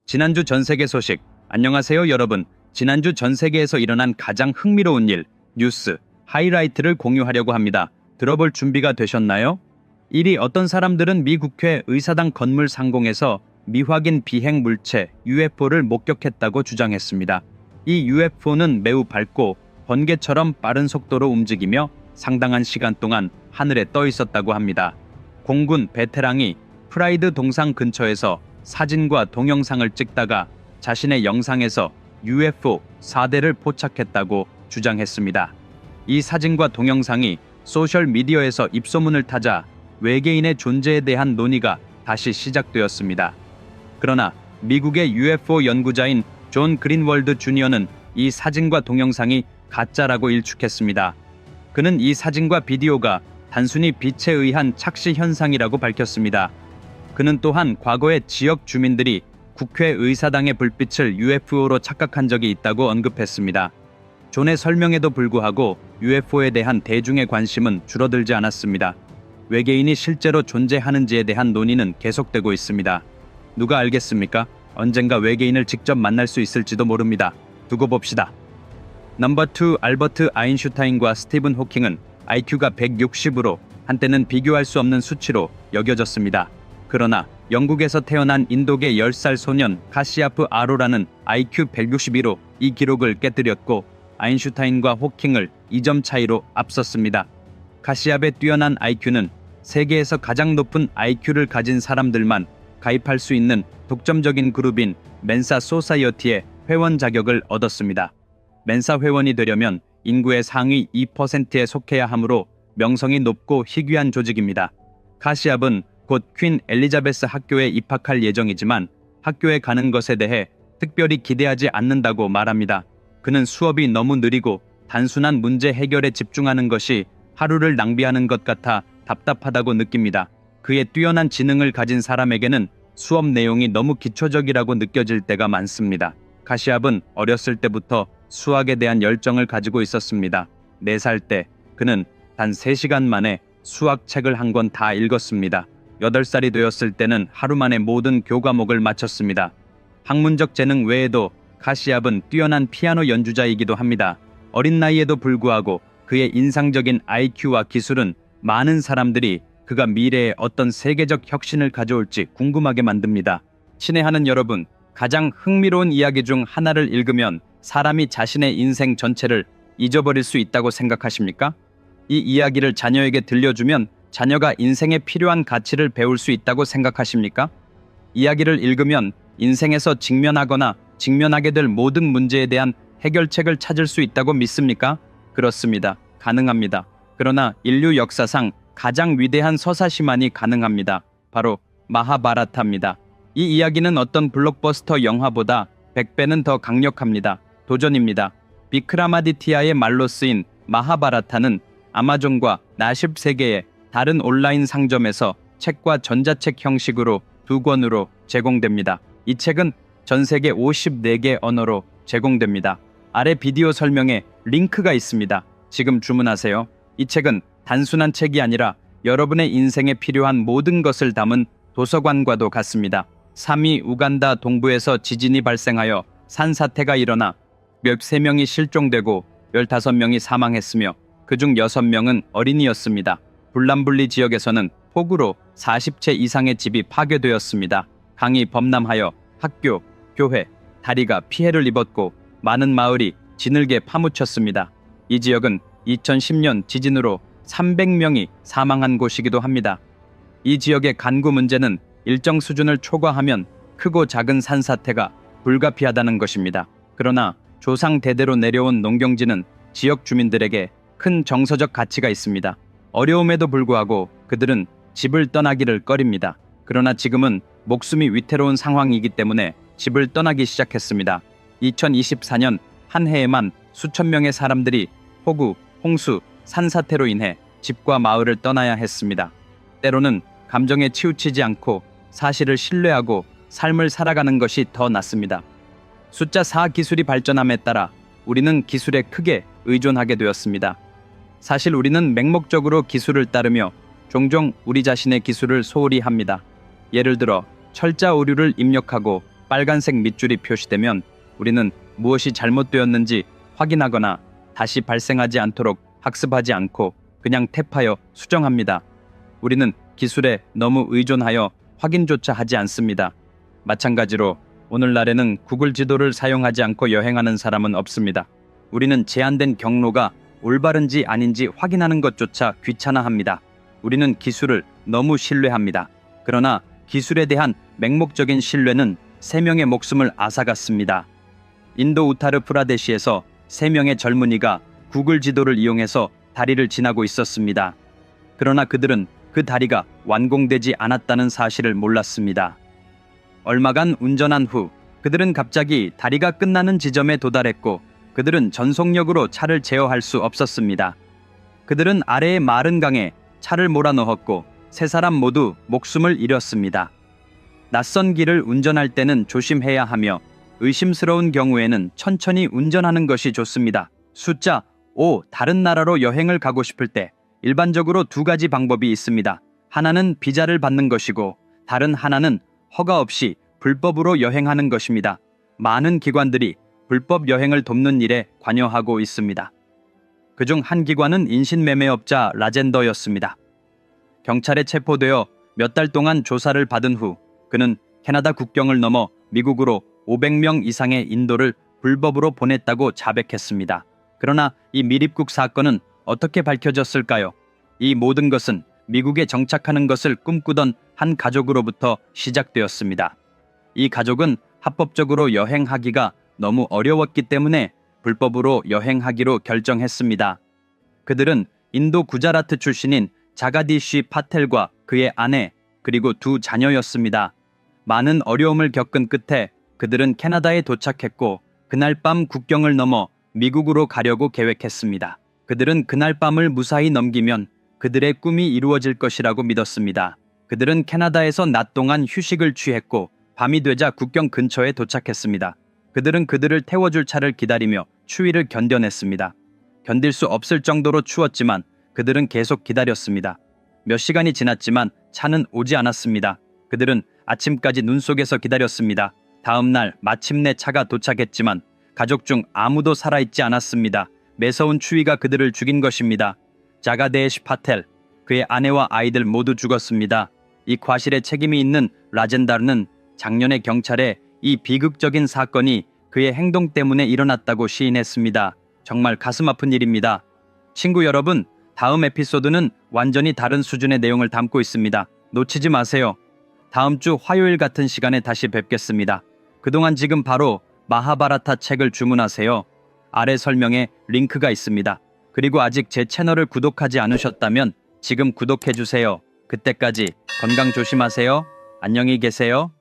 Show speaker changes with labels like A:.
A: 지난주 전세계 소식. 안녕하세요 여러분. 지난주 전세계에서 일어난 가장 흥미로운 일, 뉴스, 하이라이트를 공유하려고 합니다. 들어볼 준비가 되셨나요? 1위 어떤 사람들은 미 국회 의사당 건물 상공에서 미확인 비행 물체 UFO를 목격했다고 주장했습니다. 이 UFO는 매우 밝고 번개처럼 빠른 속도로 움직이며 상당한 시간 동안 하늘에 떠 있었다고 합니다. 공군 베테랑이 프라이드 동상 근처에서 사진과 동영상을 찍다가 자신의 영상에서 UFO 4대를 포착했다고 주장했습니다. 이 사진과 동영상이 소셜미디어에서 입소문을 타자 외계인의 존재에 대한 논의가 다시 시작되었습니다. 그러나 미국의 UFO 연구자인 존 그린월드 주니어는 이 사진과 동영상이 가짜라고 일축했습니다. 그는 이 사진과 비디오가 단순히 빛에 의한 착시 현상이라고 밝혔습니다. 그는 또한 과거에 지역 주민들이 국회 의사당의 불빛을 UFO로 착각한 적이 있다고 언급했습니다. 존의 설명에도 불구하고 UFO에 대한 대중의 관심은 줄어들지 않았습니다. 외계인이 실제로 존재하는지에 대한 논의는 계속되고 있습니다. 누가 알겠습니까? 언젠가 외계인을 직접 만날 수 있을지도 모릅니다. 두고 봅시다. 넘버 2 알버트 아인슈타인과 스티븐 호킹은 IQ가 160으로 한때는 비교할 수 없는 수치로 여겨졌습니다. 그러나 영국에서 태어난 인도계 10살 소년 카시아프 아로라는 IQ 162로 이 기록을 깨뜨렸고 아인슈타인과 호킹을 2점 차이로 앞섰습니다. 카시압의 뛰어난 IQ는 세계에서 가장 높은 IQ를 가진 사람들만 가입할 수 있는 독점적인 그룹인 멘사 소사이어티의 회원 자격을 얻었습니다. 멘사 회원이 되려면 인구의 상위 2%에 속해야 하므로 명성이 높고 희귀한 조직입니다. 카시압은 곧 퀸 엘리자베스 학교에 입학할 예정이지만 학교에 가는 것에 대해 특별히 기대하지 않는다고 말합니다. 그는 수업이 너무 느리고 단순한 문제 해결에 집중하는 것이 하루를 낭비하는 것 같아 답답하다고 느낍니다. 그의 뛰어난 지능을 가진 사람에게는 수업 내용이 너무 기초적이라고 느껴질 때가 많습니다. 카시압은 어렸을 때부터 수학에 대한 열정을 가지고 있었습니다. 4살 때 그는 단 3시간 만에 수학책을 한 권 다 읽었습니다. 8살이 되었을 때는 하루 만에 모든 교과목을 마쳤습니다. 학문적 재능 외에도 카시압은 뛰어난 피아노 연주자이기도 합니다. 어린 나이에도 불구하고 그의 인상적인 IQ와 기술은 많은 사람들이 그가 미래에 어떤 세계적 혁신을 가져올지 궁금하게 만듭니다. 친애하는 여러분, 가장 흥미로운 이야기 중 하나를 읽으면 사람이 자신의 인생 전체를 잊어버릴 수 있다고 생각하십니까? 이 이야기를 자녀에게 들려주면 자녀가 인생에 필요한 가치를 배울 수 있다고 생각하십니까? 이야기를 읽으면 인생에서 직면하거나 직면하게 될 모든 문제에 대한 해결책을 찾을 수 있다고 믿습니까? 그렇습니다. 가능합니다. 그러나 인류 역사상 가장 위대한 서사시만이 가능합니다. 바로 마하바라타입니다. 이 이야기는 어떤 블록버스터 영화보다 100배는 더 강력합니다. 도전입니다. 비크라마디티아의 말로 쓰인 마하바라타는 아마존과 나십 세계의 다른 온라인 상점에서 책과 전자책 형식으로 2권으로 제공됩니다. 이 책은 전 세계 54개 언어로 제공됩니다. 아래 비디오 설명에 링크가 있습니다. 지금 주문하세요. 이 책은 단순한 책이 아니라 여러분의 인생에 필요한 모든 것을 담은 도서관과도 같습니다. 3위 우간다 동부에서 지진이 발생하여 산사태가 일어나 13명이 실종되고 15명이 사망했으며 그중 6명은 어린이였습니다. 불남불리 지역에서는 폭우로 40채 이상의 집이 파괴되었습니다. 강이 범람하여 학교, 교회, 다리가 피해를 입었고 많은 마을이 지늘게 파묻혔습니다. 이 지역은 2010년 지진으로 300명이 사망한 곳이기도 합니다. 이 지역의 간구 문제는 일정 수준을 초과하면 크고 작은 산사태가 불가피하다는 것입니다. 그러나 조상 대대로 내려온 농경지는 지역 주민들에게 큰 정서적 가치가 있습니다. 어려움에도 불구하고 그들은 집을 떠나기를 꺼립니다. 그러나 지금은 목숨이 위태로운 상황이기 때문에 집을 떠나기 시작했습니다. 2024년 한 해에만 수천 명의 사람들이 폭우, 홍수, 산사태로 인해 집과 마을을 떠나야 했습니다. 때로는 감정에 치우치지 않고 사실을 신뢰하고 삶을 살아가는 것이 더 낫습니다. 숫자 4 기술이 발전함에 따라 우리는 기술에 크게 의존하게 되었습니다. 사실 우리는 맹목적으로 기술을 따르며 종종 우리 자신의 기술을 소홀히 합니다. 예를 들어 철자 오류를 입력하고 빨간색 밑줄이 표시되면 우리는 무엇이 잘못되었는지 확인하거나 다시 발생하지 않도록 학습하지 않고 그냥 탭하여 수정합니다. 우리는 기술에 너무 의존하여 확인조차 하지 않습니다. 마찬가지로 오늘날에는 구글 지도를 사용하지 않고 여행하는 사람은 없습니다. 우리는 제한된 경로가 올바른지 아닌지 확인하는 것조차 귀찮아합니다. 우리는 기술을 너무 신뢰합니다. 그러나 기술에 대한 맹목적인 신뢰는 3명의 목숨을 앗아갔습니다. 인도 우타르 프라데시에서 3명의 젊은이가 구글 지도를 이용해서 다리를 지나고 있었습니다. 그러나 그들은 그 다리가 완공되지 않았다는 사실을 몰랐습니다. 얼마간 운전한 후 그들은 갑자기 다리가 끝나는 지점에 도달했고 그들은 전속력으로 차를 제어할 수 없었습니다. 그들은 아래의 마른 강에 차를 몰아넣었고 3사람 모두 목숨을 잃었습니다. 낯선 길을 운전할 때는 조심해야 하며 의심스러운 경우에는 천천히 운전하는 것이 좋습니다. 숫자 5. 다른 나라로 여행을 가고 싶을 때 일반적으로 2가지 방법이 있습니다. 하나는 비자를 받는 것이고 다른 하나는 허가 없이 불법으로 여행하는 것입니다. 많은 기관들이 불법 여행을 돕는 일에 관여하고 있습니다. 그중 한 기관은 인신매매업자 라젠더였습니다. 경찰에 체포되어 몇 달 동안 조사를 받은 후 그는 캐나다 국경을 넘어 미국으로 500명 이상의 인도를 불법으로 보냈다고 자백했습니다. 그러나 이 밀입국 사건은 어떻게 밝혀졌을까요? 이 모든 것은 미국에 정착하는 것을 꿈꾸던 한 가족으로부터 시작되었습니다. 이 가족은 합법적으로 여행하기가 너무 어려웠기 때문에 불법으로 여행하기로 결정했습니다. 그들은 인도 구자라트 출신인 자가디쉬 파텔과 그의 아내 그리고 2 자녀였습니다. 많은 어려움을 겪은 끝에 그들은 캐나다에 도착했고 그날 밤 국경을 넘어 미국으로 가려고 계획했습니다. 그들은 그날 밤을 무사히 넘기면 그들의 꿈이 이루어질 것이라고 믿었습니다. 그들은 캐나다에서 낮 동안 휴식을 취했고 밤이 되자 국경 근처에 도착했습니다. 그들은 그들을 태워줄 차를 기다리며 추위를 견뎌냈습니다. 견딜 수 없을 정도로 추웠지만 그들은 계속 기다렸습니다. 몇 시간이 지났지만 차는 오지 않았습니다. 그들은 아침까지 눈 속에서 기다렸습니다. 다음 날 마침내 차가 도착했지만 가족 중 아무도 살아있지 않았습니다. 매서운 추위가 그들을 죽인 것입니다. 자가데시 파텔, 그의 아내와 아이들 모두 죽었습니다. 이 과실에 책임이 있는 라젠다르는 작년에 경찰에 이 비극적인 사건이 그의 행동 때문에 일어났다고 시인했습니다. 정말 가슴 아픈 일입니다. 친구 여러분, 다음 에피소드는 완전히 다른 수준의 내용을 담고 있습니다. 놓치지 마세요. 다음 주 화요일 같은 시간에 다시 뵙겠습니다. 그동안 지금 바로 마하바라타 책을 주문하세요. 아래 설명에 링크가 있습니다. 그리고 아직 제 채널을 구독하지 않으셨다면 지금 구독해주세요. 그때까지 건강 조심하세요. 안녕히 계세요.